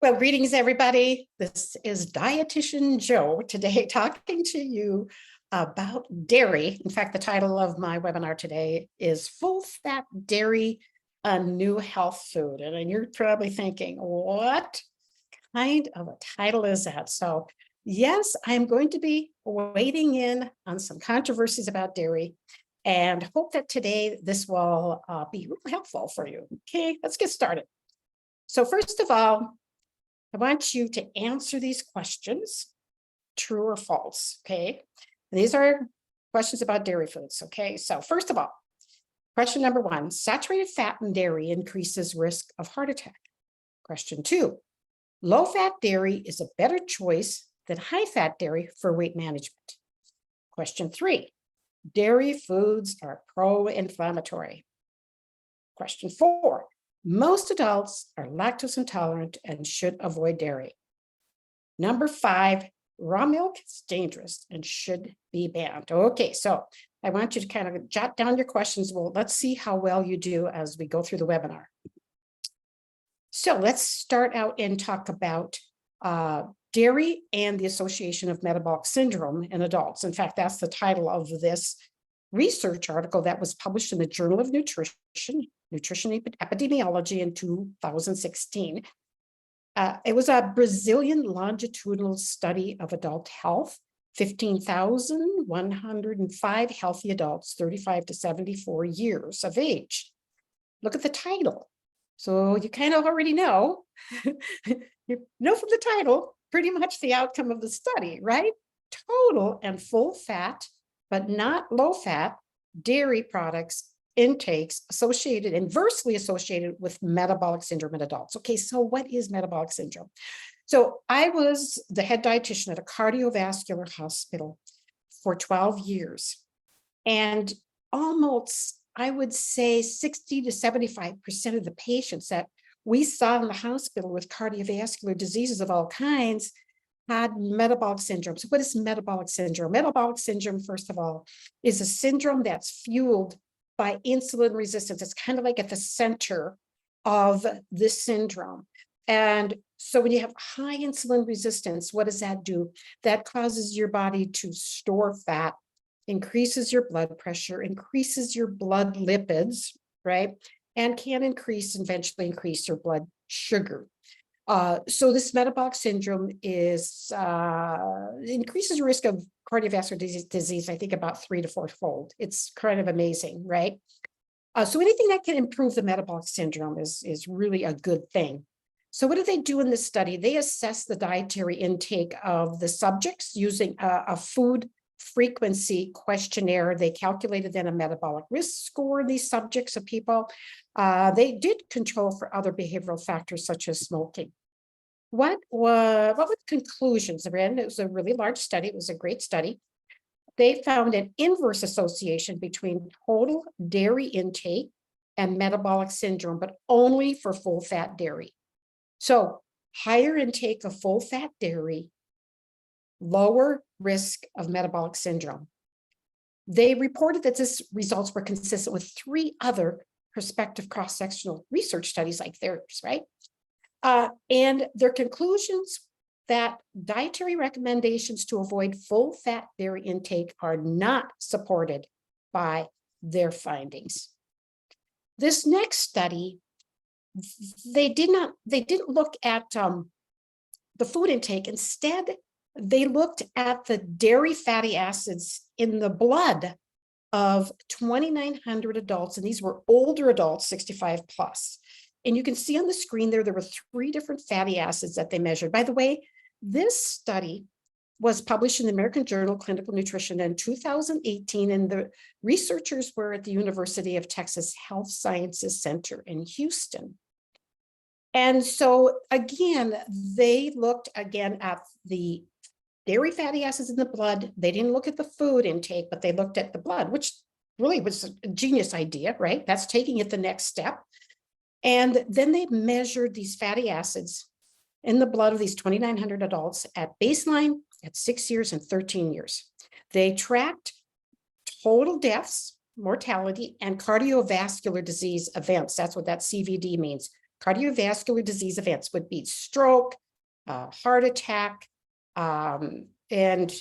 Well, greetings, everybody. This is Dietitian Jo today talking to you about dairy. In fact, the title of my webinar today is Full Fat Dairy, a New Health Food. And you're probably thinking, what kind of a title is that? So yes, I'm going to be wading in on some controversies about dairy and hope that today this will be real helpful for you. Okay, let's get started. So first of all, I want you to answer these questions, true or false, okay? And these are questions about dairy foods, okay? So first of all, question number one, saturated fat in dairy increases risk of heart attack. Question two, low-fat dairy is a better choice than high-fat dairy for weight management. Question three, dairy foods are pro-inflammatory. Question four, most adults are lactose intolerant and should avoid dairy. Number five, raw milk is dangerous and should be banned. Okay, so I want you to kind of jot down your questions. Well, let's see how well you do as we go through the webinar. So let's start out and talk about dairy and the association of metabolic syndrome in adults. In fact, that's the title of this research article that was published in the Journal of Nutrition Epidemiology in 2016. It was a Brazilian longitudinal study of adult health, 15,105 healthy adults, 35 to 74 years of age. Look at the title. So you kind of already know, you know from the title, pretty much the outcome of the study, right? Total and full fat, but not low fat, dairy products intakes associated, inversely associated with metabolic syndrome in adults. Okay, so what is metabolic syndrome? So I was the head dietitian at a cardiovascular hospital for 12 years. And almost, I would say 60 to 75% of the patients that we saw in the hospital with cardiovascular diseases of all kinds had metabolic syndrome. So what is metabolic syndrome? Metabolic syndrome, first of all, is a syndrome that's fueled by insulin resistance. It's kind of like at the center of this syndrome. And so when you have high insulin resistance, what does that do? That causes your body to store fat, increases your blood pressure, increases your blood lipids, right? And can eventually increase your blood sugar. So this metabolic syndrome is increases the risk of cardiovascular disease, I think about 3 to 4-fold. It's kind of amazing, right? So anything that can improve the metabolic syndrome is really a good thing. So what did they do in this study? They assessed the dietary intake of the subjects using a food frequency questionnaire. They calculated then a metabolic risk score in these subjects of people. They did control for other behavioral factors such as smoking. What were the conclusions? It was a really large study. It was a great study. They found an inverse association between total dairy intake and metabolic syndrome, but only for full fat dairy. So higher intake of full fat dairy, lower risk of metabolic syndrome. They reported that these results were consistent with 3 other prospective cross-sectional research studies like theirs, right? And their conclusions that dietary recommendations to avoid full fat dairy intake are not supported by their findings. This next study, they didn't look at the food intake. Instead, they looked at the dairy fatty acids in the blood of 2,900 adults, and these were older adults, 65 plus. And you can see on the screen there were 3 different fatty acids that they measured. By the way, this study was published in the American Journal of Clinical Nutrition in 2018, and the researchers were at the University of Texas Health Sciences Center in Houston. And so again, they looked again at the dairy fatty acids in the blood. They didn't look at the food intake, but they looked at the blood, which really was a genius idea, right? That's taking it the next step. And then they measured these fatty acids in the blood of these 2,900 adults at baseline, at 6 years and 13 years. They tracked total deaths, mortality, and cardiovascular disease events. That's what that CVD means, cardiovascular disease events would be stroke, heart attack, and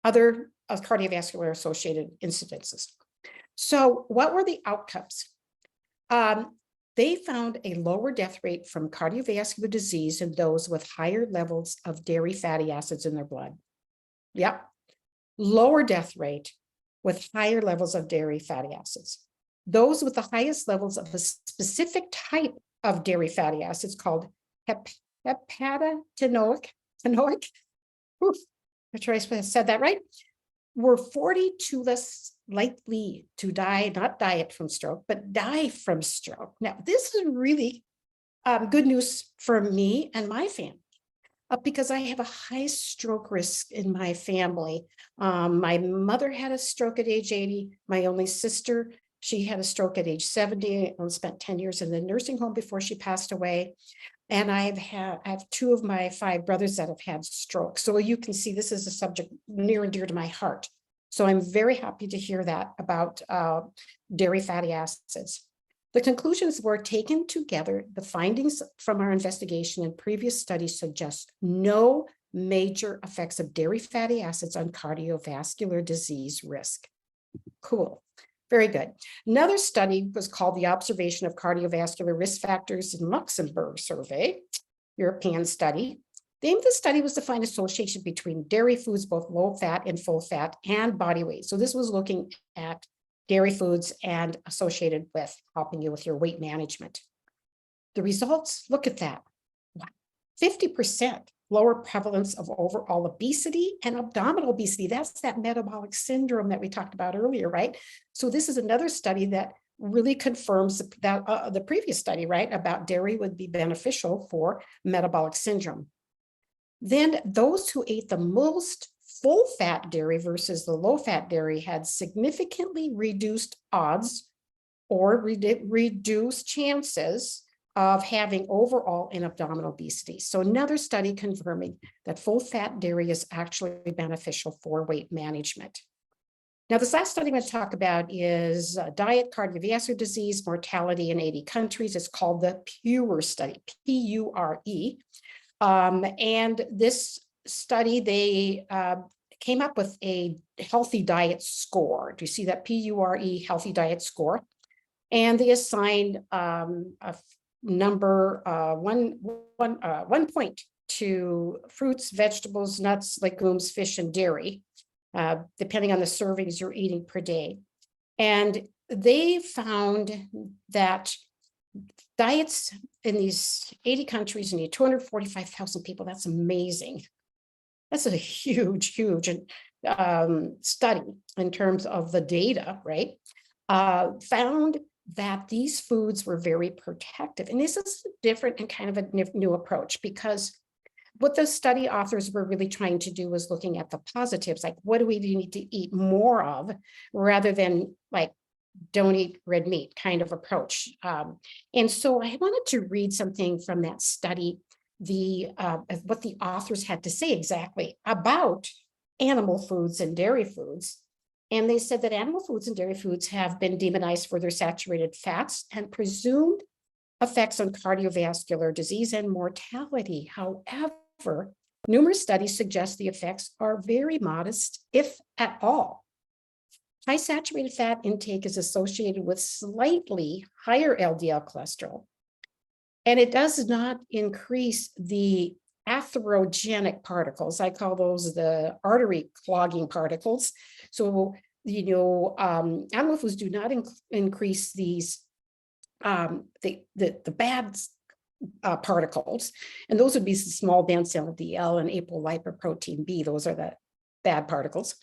other cardiovascular associated incidences. So what were the outcomes? They found a lower death rate from cardiovascular disease in those with higher levels of dairy fatty acids in their blood. Yep, lower death rate with higher levels of dairy fatty acids. Those with the highest levels of a specific type of dairy fatty acids called hepatanoic, oof, I'm sure I said that right, were 42 less likely to die, not die from stroke, but die from stroke. Now, this is really good news for me and my family because I have a high stroke risk in my family. My mother had a stroke at age 80. My only sister, she had a stroke at age 70 and spent 10 years in the nursing home before she passed away. And I have 2 of my 5 brothers that have had stroke. So you can see this is a subject near and dear to my heart. So I'm very happy to hear that about dairy fatty acids. The conclusions were taken together. The findings from our investigation and previous studies suggest no major effects of dairy fatty acids on cardiovascular disease risk. Cool. Very good. Another study was called the Observation of Cardiovascular Risk Factors in Luxembourg Survey, European study. The aim of the study was to find association between dairy foods, both low fat and full fat, and body weight. So this was looking at dairy foods and associated with helping you with your weight management. The results, look at that. 50% lower prevalence of overall obesity and abdominal obesity. That's that metabolic syndrome that we talked about earlier, right? So this is another study that really confirms that the previous study, right, about dairy would be beneficial for metabolic syndrome. Then those who ate the most full-fat dairy versus the low-fat dairy had significantly reduced odds or reduced chances of having overall and abdominal obesity. So another study confirming that full-fat dairy is actually beneficial for weight management. Now, this last study I'm going to talk about is diet, cardiovascular disease, mortality in 80 countries. It's called the PURE study, P-U-R-E. And this study, they came up with a healthy diet score. Do you see that PURE healthy diet score? And they assigned a number 1 point to fruits, vegetables, nuts, legumes, fish, and dairy, depending on the servings you're eating per day. And they found that diets in these 80 countries need 245,000 people. That's amazing. That's a huge, huge study in terms of the data, right? Found that these foods were very protective. And this is different and kind of a new approach, because what the study authors were really trying to do was looking at the positives, like what do we need to eat more of, rather than like don't eat red meat kind of approach. And so I wanted to read something from that study, what the authors had to say exactly about animal foods and dairy foods. And they said that animal foods and dairy foods have been demonized for their saturated fats and presumed effects on cardiovascular disease and mortality. However, numerous studies suggest the effects are very modest, if at all. High saturated fat intake is associated with slightly higher LDL cholesterol, and it does not increase the atherogenic particles. I call those the artery clogging particles. So, animal foods do not increase these, the bad particles, and those would be small dense LDL and apolipoprotein B. Those are the bad particles.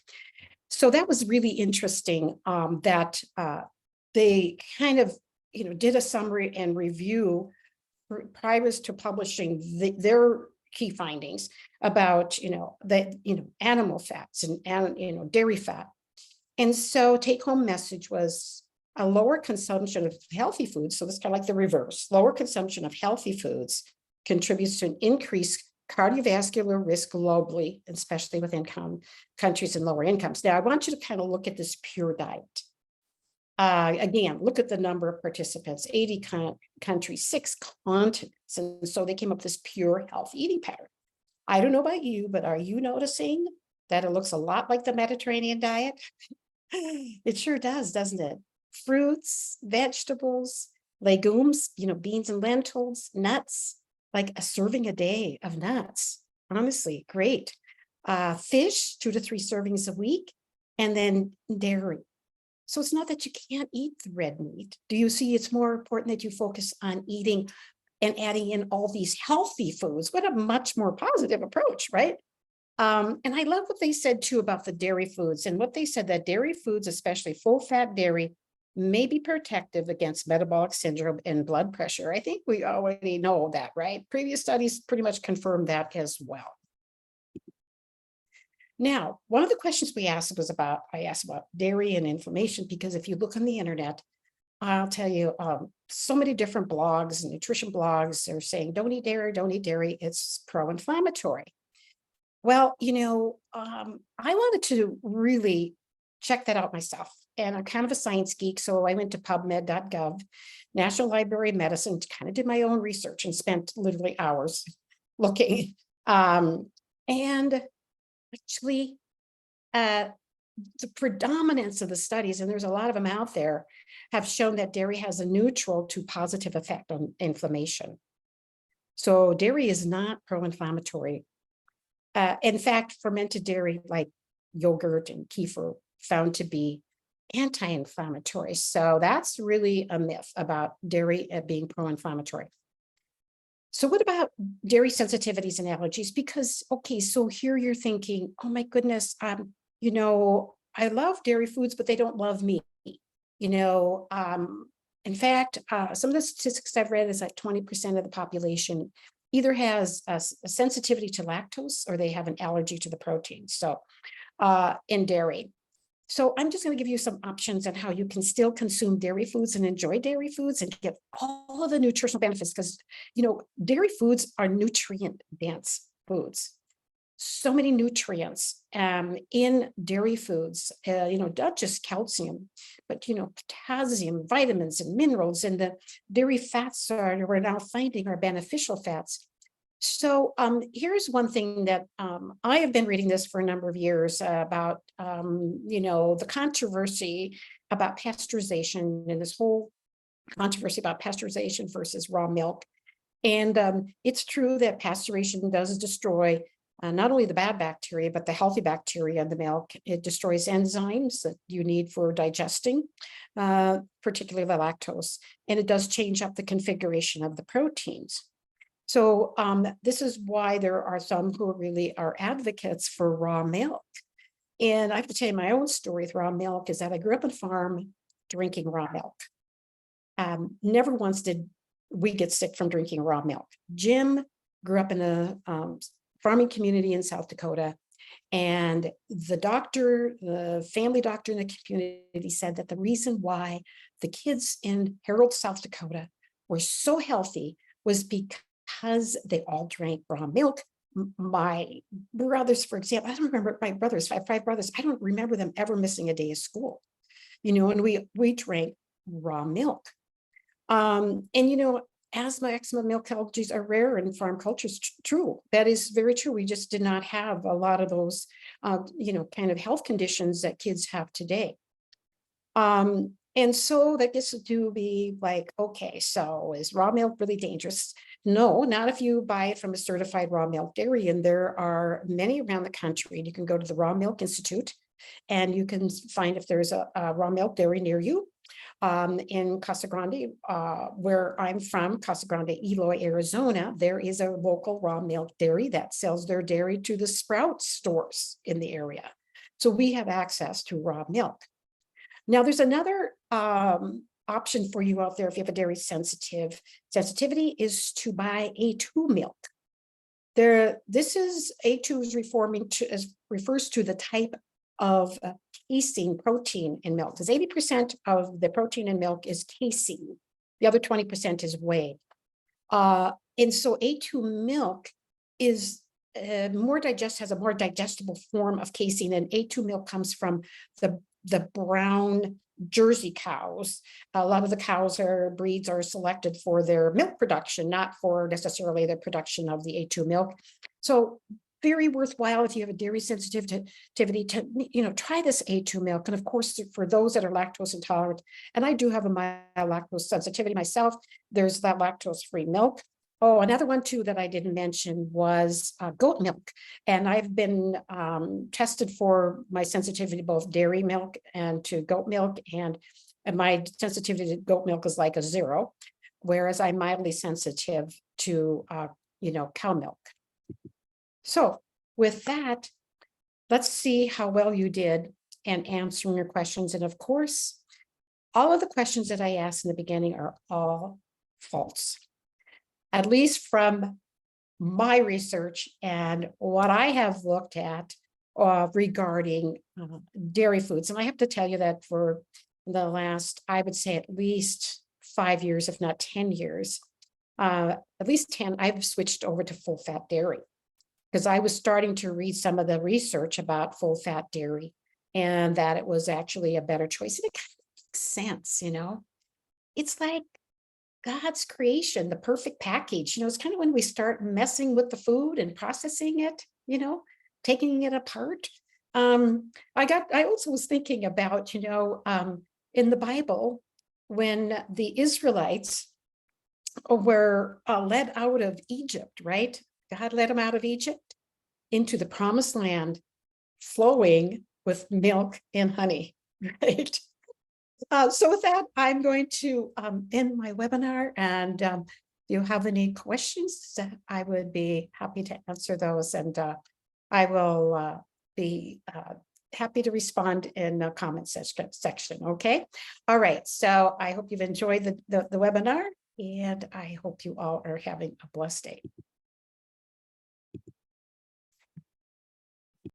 So that was really interesting that they kind of, did a summary and review prior to publishing their key findings about, animal fats and dairy fat. And so take home message was a lower consumption of healthy foods. So it's kind of like the reverse. Lower consumption of healthy foods contributes to an increased cardiovascular risk globally, especially within countries in lower incomes. Now, I want you to kind of look at this pure diet. Again, look at the number of participants, 80 countries, 6 continents. And so they came up with this pure health eating pattern. I don't know about you, but are you noticing that it looks a lot like the Mediterranean diet? It sure does, doesn't it? Fruits, vegetables, legumes, beans and lentils, nuts, like a serving a day of nuts. Honestly, great. Fish, 2 to 3 servings a week, and then dairy. So it's not that you can't eat the red meat. Do you see it's more important that you focus on eating and adding in all these healthy foods? What a much more positive approach, right? And I love what they said too about the dairy foods, and what they said that dairy foods, especially full fat dairy, may be protective against metabolic syndrome and blood pressure. I think we already know that, right? Previous studies pretty much confirmed that as well. Now, one of the questions I asked about dairy and inflammation, because if you look on the internet, I'll tell you, so many different blogs and nutrition blogs are saying, don't eat dairy, it's pro-inflammatory. Well, I wanted to really check that out myself. And I'm kind of a science geek, so I went to pubmed.gov, National Library of Medicine, kind of did my own research and spent literally hours looking. And actually, the predominance of the studies, and there's a lot of them out there, have shown that dairy has a neutral to positive effect on inflammation. So dairy is not pro-inflammatory. In fact, fermented dairy like yogurt and kefir found to be anti-inflammatory. So that's really a myth about dairy being pro-inflammatory. So what about dairy sensitivities and allergies? Because, okay, so here you're thinking, oh my goodness, I love dairy foods, but they don't love me. In fact, some of the statistics I've read is like 20% of the population either has a sensitivity to lactose or they have an allergy to the protein. So in dairy. So I'm just going to give you some options on how you can still consume dairy foods and enjoy dairy foods and get all of the nutritional benefits, because, dairy foods are nutrient dense foods. So many nutrients in dairy foods, not just calcium, but, potassium, vitamins and minerals, and the dairy fats we're now finding are beneficial fats. So here's one thing that I have been reading this for a number of years about, the controversy about pasteurization and this whole controversy about pasteurization versus raw milk. And it's true that pasteurization does destroy not only the bad bacteria, but the healthy bacteria in the milk. It destroys enzymes that you need for digesting, particularly the lactose, and it does change up the configuration of the proteins. So this is why there are some who really are advocates for raw milk. And I have to tell you my own story with raw milk is that I grew up on a farm drinking raw milk. Never once did we get sick from drinking raw milk. Jim grew up in a farming community in South Dakota. And the family doctor in the community said that the reason why the kids in Harold, South Dakota were so healthy was because they all drank raw milk. My brothers, for example, I don't remember my brothers, I have 5 brothers. I don't remember them ever missing a day of school, and we drank raw milk. Asthma, eczema, milk allergies are rare in farm cultures. True. That is very true. We just did not have a lot of those, kind of health conditions that kids have today. And so that gets to be like, okay, so is raw milk really dangerous? No, not if you buy it from a certified raw milk dairy. And there are many around the country. You can go to the Raw Milk Institute and you can find if there's a raw milk dairy near you. In Casa Grande, where I'm from, Casa Grande, Eloy, Arizona, there is a local raw milk dairy that sells their dairy to the Sprout stores in the area. So we have access to raw milk. Now, there's another option for you out there if you have a dairy sensitivity is to buy A2 milk. This is A2 is refers to the type of casein protein in milk, because 80% of the protein in milk is casein. The other 20% is whey. And so A2 milk is has a more digestible form of casein, and A2 milk comes from the brown Jersey cows. A lot of the cows breeds are selected for their milk production, not for necessarily the production of the A2 milk. So very worthwhile if you have a dairy sensitivity to, try this A2 milk. And of course, for those that are lactose intolerant, and I do have a mild lactose sensitivity myself, there's that lactose-free milk. Oh, another one too that I didn't mention was goat milk. And I've been tested for my sensitivity to both dairy milk and to goat milk. And my sensitivity to goat milk is like a 0, whereas I'm mildly sensitive to, cow milk. So with that, let's see how well you did in answering your questions. And of course, all of the questions that I asked in the beginning are all false, at least from my research and what I have looked at regarding dairy foods. And I have to tell you that for the last, I would say at least 5 years, if not 10 years, at least 10, I've switched over to full fat dairy because I was starting to read some of the research about full fat dairy and that it was actually a better choice. And it kind of makes sense. It's like God's creation, the perfect package. It's kind of when we start messing with the food and processing it, taking it apart. I also was thinking about, in the Bible, when the Israelites were led out of Egypt, right? God led them out of Egypt into the promised land, flowing with milk and honey, right? So with that, I'm going to end my webinar, and if you have any questions, I would be happy to answer those, and I will be happy to respond in the comment section. Okay. All right. So I hope you've enjoyed the webinar, and I hope you all are having a blessed day.